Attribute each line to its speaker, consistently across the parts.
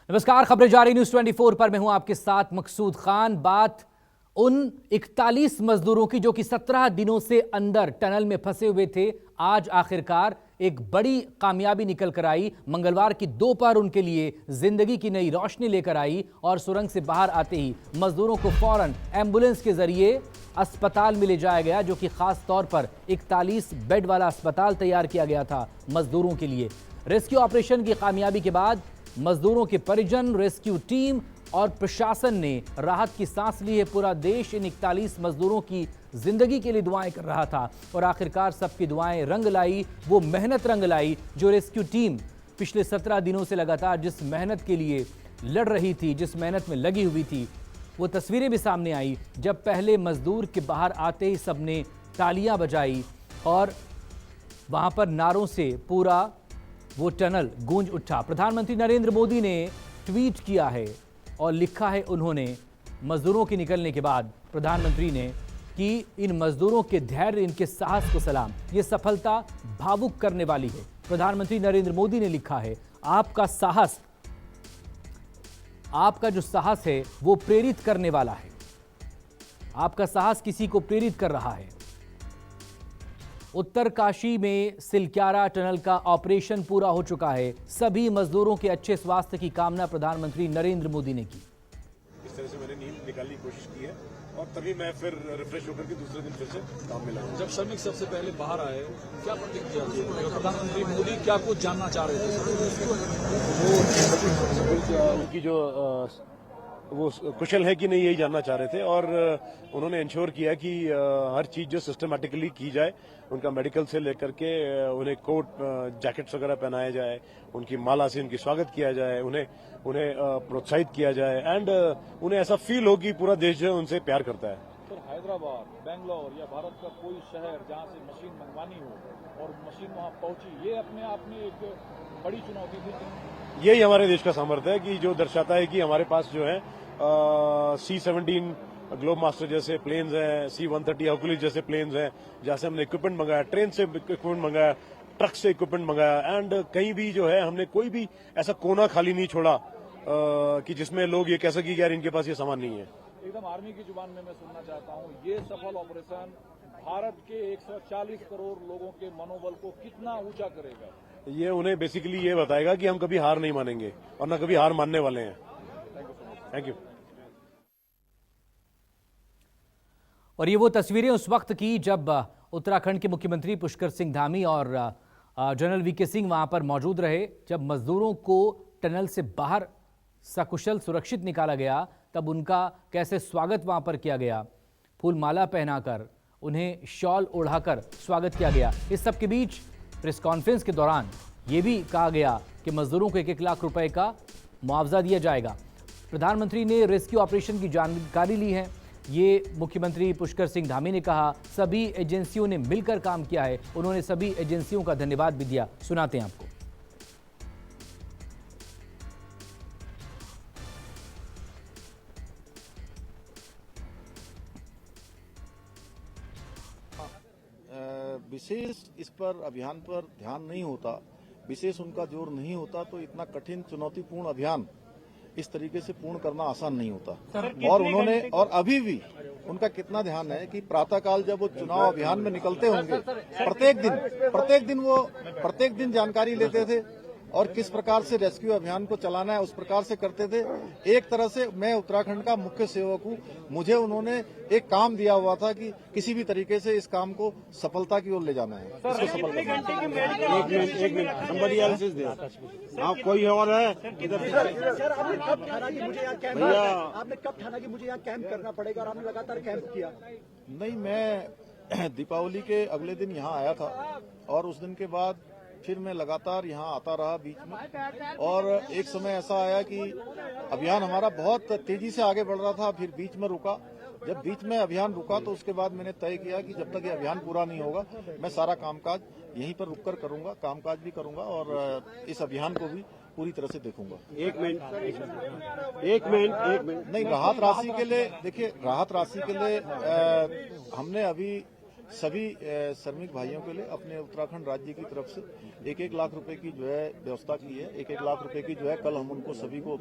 Speaker 1: नमस्कार, खबरें जारी न्यूज 24 पर मैं हूं आपके साथ मकसूद खान। बात उन 41 मजदूरों की जो कि 17 दिनों से अंदर टनल में फंसे हुए थे। आज आखिरकार एक बड़ी कामयाबी निकल कर आई। मंगलवार की दोपहर उनके लिए जिंदगी की नई रोशनी लेकर आई और सुरंग से बाहर आते ही मजदूरों को फौरन एम्बुलेंस के जरिए अस्पताल में ले जाया गया, जो कि खास तौर पर 41 बेड वाला अस्पताल तैयार किया गया था मजदूरों के लिए। रेस्क्यू ऑपरेशन की कामयाबी के बाद मजदूरों के परिजन, रेस्क्यू टीम और प्रशासन ने राहत की सांस ली है। पूरा देश इन 41 मजदूरों की जिंदगी के लिए दुआएं कर रहा था और आखिरकार सबकी दुआएं रंग लाई, वो मेहनत रंग लाई जो रेस्क्यू टीम पिछले 17 दिनों से लगातार जिस मेहनत के लिए लड़ रही थी, जिस मेहनत में लगी हुई थी, वो तस्वीरें भी सामने आई जब पहले मजदूर के बाहर आते ही सबने तालियां बजाई और वहां पर नारों से पूरा वो टनल गूंज उठा। प्रधानमंत्री नरेंद्र मोदी ने ट्वीट किया है और लिखा है उन्होंने मजदूरों के निकलने के बाद प्रधानमंत्री ने कि इन मजदूरों के धैर्य, इनके साहस को सलाम। ये सफलता भावुक करने वाली है। प्रधानमंत्री नरेंद्र मोदी ने लिखा है, आपका साहस, आपका जो साहस है वो प्रेरित करने वाला है। आपका साहस किसी को प्रेरित कर रहा है। उत्तरकाशी में सिलक्यारा टनल का ऑपरेशन पूरा हो चुका है। सभी मजदूरों के अच्छे स्वास्थ्य की कामना प्रधानमंत्री नरेंद्र मोदी ने की।
Speaker 2: इस तरह से मैंने नींद निकालने की कोशिश की है और तभी मैं फिर रिफ्रेश होकर के दूसरे दिन फिर से काम में लगा।
Speaker 3: जब श्रमिक सबसे पहले बाहर आए, क्या प्रतिक्रिया थी? प्रधानमंत्री मोदी क्या कुछ जानना चाह रहे थे?
Speaker 2: उनकी जो वो कुशल है कि नहीं, यही जानना चाह रहे थे और उन्होंने इंश्योर किया कि हर चीज जो सिस्टमैटिकली की जाए, उनका मेडिकल से लेकर के उन्हें कोट, जैकेट्स वगैरह पहनाया जाए, उनकी माला से उनकी स्वागत किया जाए, उन्हें प्रोत्साहित किया जाए एंड उन्हें ऐसा फील हो कि पूरा देश जो है उनसे प्यार करता है।
Speaker 3: सर, हैदराबाद, बेंगलोर या भारत का कोई शहर जहां से मशीन मंगवानी हो और मशीन वहां पहुंची, ये अपने आप में एक बड़ी चुनौती थी।
Speaker 2: यही हमारे देश का सामर्थ्य है कि जो दर्शाता है कि हमारे पास जो है C-17 ग्लोब मास्टर जैसे प्लेन्स हैं, C-130 हर्कुलिस जैसे प्लेन्स हैं, जहाँ से हमने इक्विपमेंट मंगाया, ट्रेन से इक्विपमेंट मंगाया, ट्रक से इक्विपमेंट मंगाया एंड कहीं भी जो है हमने कोई भी ऐसा कोना खाली नहीं छोड़ा कि जिसमें लोग ये कह सके कि यार इनके पास ये सामान नहीं है।
Speaker 3: एकदम आर्मी की जुबान में मैं सुनना चाहता हूँ, ये सफल ऑपरेशन भारत के 140 करोड़ लोगों के मनोबल को कितना ऊंचा करेगा?
Speaker 2: ये उन्हें बेसिकली ये बताएगा कि हम कभी हार नहीं मानेंगे और न कभी हार मानने वाले हैं। Thank you.
Speaker 1: और ये वो तस्वीरें उस वक्त की जब उत्तराखंड के मुख्यमंत्री पुष्कर सिंह धामी और जनरल वीके सिंह वहां पर मौजूद रहे। जब मजदूरों को टनल से बाहर सकुशल सुरक्षित निकाला गया, तब उनका कैसे स्वागत वहां पर किया गया। फूल माला पहनाकर, उन्हें शॉल ओढ़ाकर स्वागत किया गया। इस सब के बीच प्रेस कॉन्फ्रेंस के दौरान यह भी कहा गया कि मजदूरों को 1-1 लाख रुपए का मुआवजा दिया जाएगा। प्रधानमंत्री ने रेस्क्यू ऑपरेशन की जानकारी ली है। ये मुख्यमंत्री पुष्कर सिंह धामी ने कहा, सभी एजेंसियों ने मिलकर काम किया है। उन्होंने सभी एजेंसियों का धन्यवाद भी दिया। सुनाते हैं आपको।
Speaker 4: विशेष इस पर अभियान पर ध्यान नहीं होता, विशेष उनका जोर नहीं होता तो इतना कठिन चुनौतीपूर्ण अभियान इस तरीके से पूर्ण करना आसान नहीं होता। और उन्होंने, और अभी भी उनका कितना ध्यान है कि प्रातःकाल जब वो चुनाव अभियान में निकलते होंगे, प्रत्येक दिन जानकारी लेते थे और किस प्रकार से रेस्क्यू अभियान को चलाना है उस प्रकार से करते थे। एक तरह से मैं उत्तराखंड का मुख्य सेवक हूँ, मुझे उन्होंने एक काम दिया हुआ था कि किसी भी तरीके से इस काम को सफलता की ओर ले जाना है। इसको सफल करना है।
Speaker 2: एक minute somebody else is there। आप कोई और है इधर?
Speaker 5: सर, आपने कब ठाना कि मुझे यहाँ कैंप, आपने कब ठाना कि मुझे यहाँ कैंप करना पड़ेगा और आपने लगातार कैंप किया?
Speaker 4: नहीं, मैं दीपावली के अगले दिन यहाँ आया था और उस दिन के बाद फिर मैं लगातार यहाँ आता रहा बीच में। और एक समय ऐसा आया कि अभियान हमारा बहुत तेजी से आगे बढ़ रहा था, फिर बीच में रुका। जब बीच में अभियान रुका तो उसके बाद मैंने तय किया कि जब तक ये अभियान पूरा नहीं होगा मैं सारा कामकाज यहीं पर रुककर करूंगा, कामकाज भी करूंगा और इस अभियान को भी पूरी तरह से देखूंगा।
Speaker 2: एक मिनट
Speaker 4: नहीं, राहत राशि के लिए देखिए, राहत राशि के लिए हमने अभी सभी श्रमिक भाइयों के लिए अपने उत्तराखंड राज्य की तरफ से 1-1 लाख रुपए की जो है व्यवस्था की है। 1-1 लाख रुपए की जो है कल हम उनको सभी को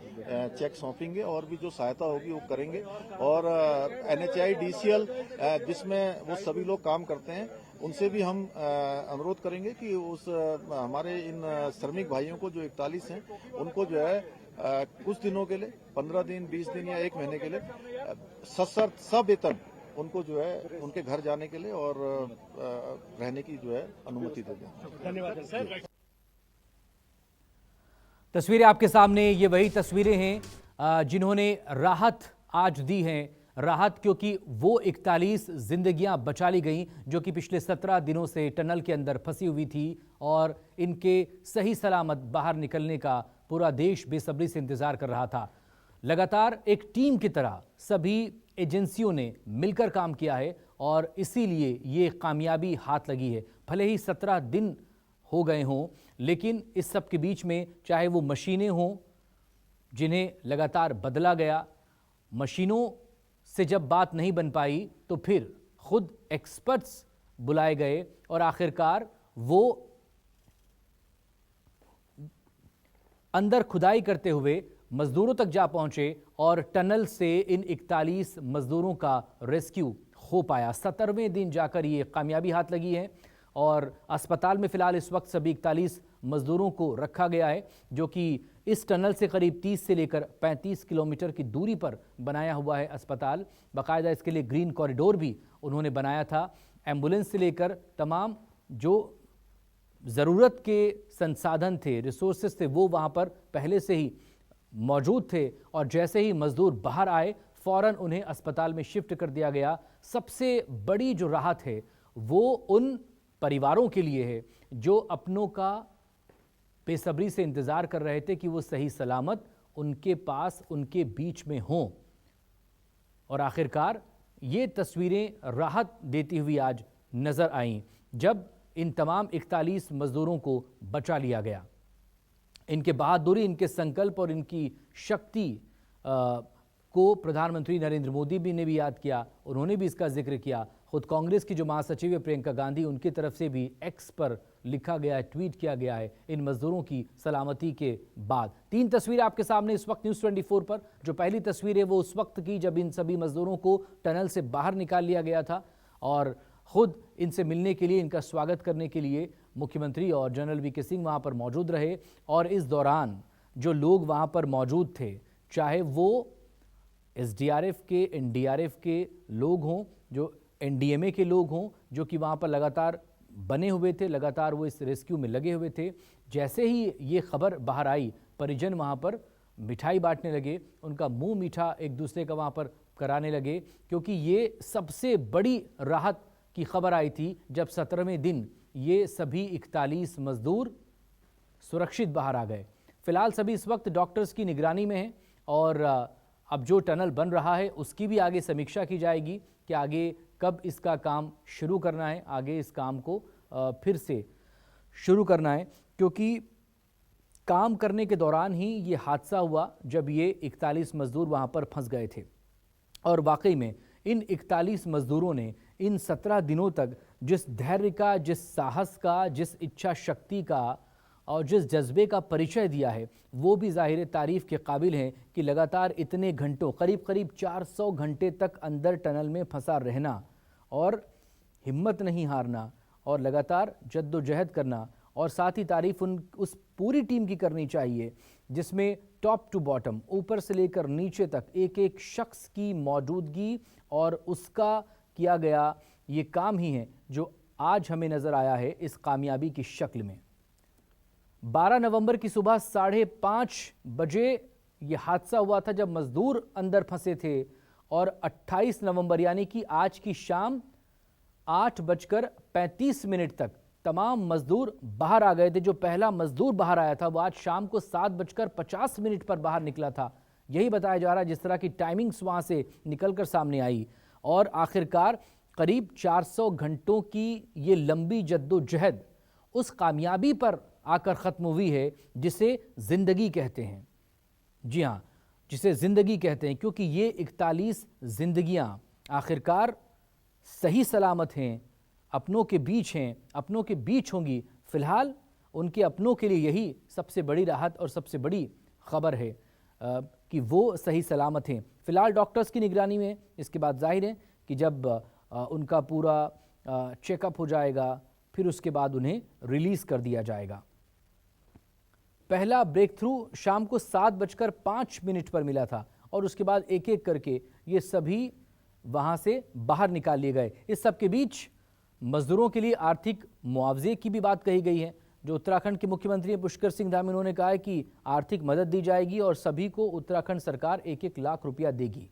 Speaker 4: चेक सौंपेंगे और भी जो सहायता होगी वो करेंगे। और NHI DCL जिसमें वो सभी लोग काम करते हैं उनसे भी हम अनुरोध करेंगे कि उस हमारे इन श्रमिक भाइयों को जो 41 हैं उनको जो है कुछ दिनों के लिए 15 दिन 20 दिन या 1 महीने के लिए सशर्त सवेतन उनको जो है उनके घर जाने के लिए और रहने की जो है अनुमति दे दें।
Speaker 5: धन्यवाद सर।
Speaker 1: तस्वीरें आपके सामने, ये वही तस्वीरें हैं जिन्होंने राहत आज दी है। राहत क्योंकि वो 41 जिंदगियां बचा ली गई जो कि पिछले 17 दिनों से टनल के अंदर फंसी हुई थी और इनके सही सलामत बाहर निकलने का पूरा देश बेसब्री से इंतजार कर रहा था। लगातार एक टीम की तरह सभी एजेंसियों ने मिलकर काम किया है और इसीलिए ये कामयाबी हाथ लगी है। भले ही 17 दिन हो गए हों, लेकिन इस सब के बीच में चाहे वो मशीनें हों जिन्हें लगातार बदला गया, मशीनों से जब बात नहीं बन पाई तो फिर खुद एक्सपर्ट्स बुलाए गए और आखिरकार वो अंदर खुदाई करते हुए मजदूरों तक जा पहुंचे और टनल से इन 41 मजदूरों का रेस्क्यू हो पाया। 17वें दिन जाकर ये कामयाबी हाथ लगी है और अस्पताल में फिलहाल इस वक्त सभी 41 मजदूरों को रखा गया है जो कि इस टनल से करीब 30 से लेकर 35 किलोमीटर की दूरी पर बनाया हुआ है अस्पताल। बाकायदा इसके लिए ग्रीन कॉरिडोर भी उन्होंने बनाया था। एम्बुलेंस से लेकर तमाम जो ज़रूरत के संसाधन थे, रिसोर्सेज थे, वो वहाँ पर पहले से ही मौजूद थे और जैसे ही मजदूर बाहर आए फ़ौरन उन्हें अस्पताल में शिफ्ट कर दिया गया। सबसे बड़ी जो राहत है वो उन परिवारों के लिए है जो अपनों का बेसब्री से इंतज़ार कर रहे थे कि वो सही सलामत उनके पास, उनके बीच में हों। और आखिरकार ये तस्वीरें राहत देती हुई आज नज़र आईं जब इन तमाम 41 मजदूरों को बचा लिया गया। इनके बहादुरी, इनके संकल्प और इनकी शक्ति को प्रधानमंत्री नरेंद्र मोदी ने भी याद किया। उन्होंने भी इसका जिक्र किया। खुद कांग्रेस की जो महासचिव है प्रियंका गांधी, उनकी तरफ से भी एक्स पर लिखा गया है, ट्वीट किया गया है इन मजदूरों की सलामती के बाद। 3 तस्वीरें आपके सामने इस वक्त न्यूज़ 24 पर। जो पहली तस्वीर है वो उस वक्त की जब इन सभी मजदूरों को टनल से बाहर निकाल लिया गया था और खुद इनसे मिलने के लिए, इनका स्वागत करने के लिए मुख्यमंत्री और जनरल वीके सिंह वहाँ पर मौजूद रहे। और इस दौरान जो लोग वहाँ पर मौजूद थे, चाहे वो SDRF के, NDRF के लोग हों, जो NDMA के लोग हों, जो कि वहाँ पर लगातार बने हुए थे, लगातार वो इस रेस्क्यू में लगे हुए थे। जैसे ही ये खबर बाहर आई, परिजन वहाँ पर मिठाई बांटने लगे, उनका मुंह मीठा एक दूसरे का वहाँ पर कराने लगे, क्योंकि ये सबसे बड़ी राहत की खबर आई थी जब 17वें दिन ये सभी 41 मजदूर सुरक्षित बाहर आ गए। फिलहाल सभी इस वक्त डॉक्टर्स की निगरानी में हैं और अब जो टनल बन रहा है उसकी भी आगे समीक्षा की जाएगी कि आगे कब इसका काम शुरू करना है, आगे इस काम को फिर से शुरू करना है, क्योंकि काम करने के दौरान ही ये हादसा हुआ जब ये 41 मजदूर वहाँ पर फंस गए थे। और वाकई में इन 41 मजदूरों ने इन 17 दिनों तक जिस धैर्य का, जिस साहस का, जिस इच्छा शक्ति का और जिस जज्बे का परिचय दिया है, वो भी ज़ाहिर तारीफ़ के काबिल हैं कि लगातार इतने घंटों, करीब करीब 400 घंटे तक अंदर टनल में फंसा रहना और हिम्मत नहीं हारना और लगातार जद्दोजहद करना। और साथ ही तारीफ़ उस पूरी टीम की करनी चाहिए जिसमें टॉप टू बॉटम, ऊपर से लेकर नीचे तक एक एक शख्स की मौजूदगी और उसका किया गया ये काम ही है जो आज हमें नज़र आया है इस कामयाबी की शक्ल में। 12 नवंबर की सुबह 5:30 बजे ये हादसा हुआ था जब मजदूर अंदर फंसे थे और 28 नवंबर यानी कि आज की शाम 8:35 तक तमाम मजदूर बाहर आ गए थे। जो पहला मजदूर बाहर आया था वो आज शाम को 7:50 पर बाहर निकला था। यही बताया जा रहा है जिस तरह की टाइमिंग्स वहाँ से निकलकर सामने आई और आखिरकार करीब 400 घंटों की ये लंबी जद्दोजहद उस कामयाबी पर आकर ख़त्म हुई है जिसे ज़िंदगी कहते हैं। जी हाँ, जिसे ज़िंदगी कहते हैं, क्योंकि ये 41 ज़िंदगियाँ आखिरकार सही सलामत हैं, अपनों के बीच हैं, अपनों के बीच होंगी। फिलहाल उनके अपनों के लिए यही सबसे बड़ी राहत और सबसे बड़ी खबर है कि वो सही सलामत हैं। फिलहाल डॉक्टर्स की निगरानी में। इसके बाद जाहिर है कि जब उनका पूरा चेकअप हो जाएगा फिर उसके बाद उन्हें रिलीज कर दिया जाएगा। पहला ब्रेक थ्रू शाम को 7:05 पर मिला था और उसके बाद एक एक करके ये सभी वहां से बाहर निकाल लिए गए। इस सब के बीच मजदूरों के लिए आर्थिक मुआवजे की भी बात कही गई है। जो उत्तराखंड के मुख्यमंत्री पुष्कर सिंह धामी, उन्होंने कहा है कि आर्थिक मदद दी जाएगी और सभी को उत्तराखंड सरकार 1-1 लाख रुपया देगी।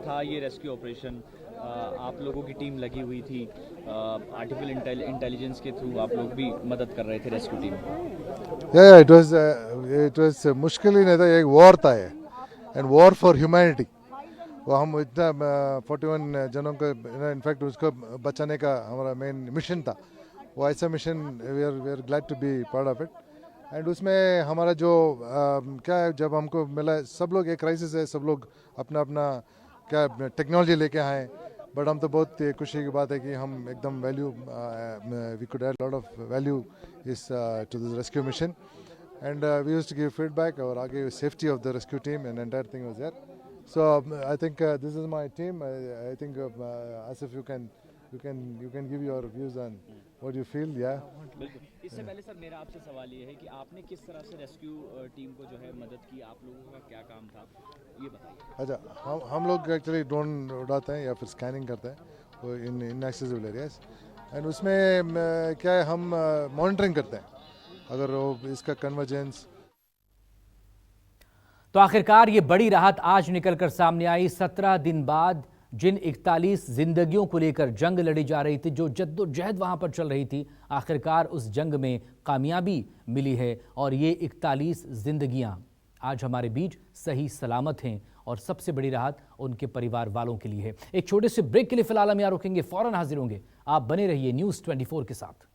Speaker 6: था ये रेस्क्यू ऑपरेशन, आप लोगों की टीम लगी हुई थी, आर्टिफिशियल इंटेलिजेंस के थ्रू आप लोग भी मदद कर रहे थे रेस्क्यू टीम।
Speaker 7: इट वाज मुश्किल ही नहीं था, एक वॉर था ये, एंड वॉर फॉर ह्यूमैनिटी। वो हम इतना 41 जनों को इनफैक्ट उसको बचाने का हमारा मेन मिशन था। वो ऐसा mission we are glad to be part of it. And उसमें हमारा जो क्या है, जब हमको मिला, सब लोग एक क्राइसिस है, सब लोग अपना अपना क्या टेक्नोलॉजी लेके आए, बट हम तो बहुत खुशी की बात है कि हम एकदम value we could add lot of value इस to this rescue mission and we used to give feedback और आगे safety of the rescue team and entire thing was there. So I think this is my team. I think Asif, you can give your views on what you feel. Yeah.
Speaker 6: बिल्कुल। इससे पहले sir मेरा आपसे सवाल ये है कि आपने किस तरह से रेस्क्यू टीम को जो है मदद की, आप लोगों का क्या काम था, ये बताइए।
Speaker 7: अच्छा, हम लोग एक्चुअली ड्रोन उड़ाते हैं या फिर स्कैनिंग करते हैं वो इन इनएक्सेसिबल एरियाज, एंड उसमें क्या है, हम मॉनिटरिंग करते हैं अगर वो इसका कन्वर्जेंस।
Speaker 1: तो आखिरकार ये बड़ी राहत आज निकलकर सामने आई। 17 दिन बाद जिन 41 जिंदगियों को लेकर जंग लड़ी जा रही थी, जो जद्दोजहद वहां पर चल रही थी, आखिरकार उस जंग में कामयाबी मिली है और ये 41 जिंदगियां आज हमारे बीच सही सलामत हैं और सबसे बड़ी राहत उनके परिवार वालों के लिए है। एक छोटे से ब्रेक के लिए फिलहाल हम यहां रुकेंगे, फौरन हाजिर होंगे। आप बने रहिए न्यूज़ 24 के साथ।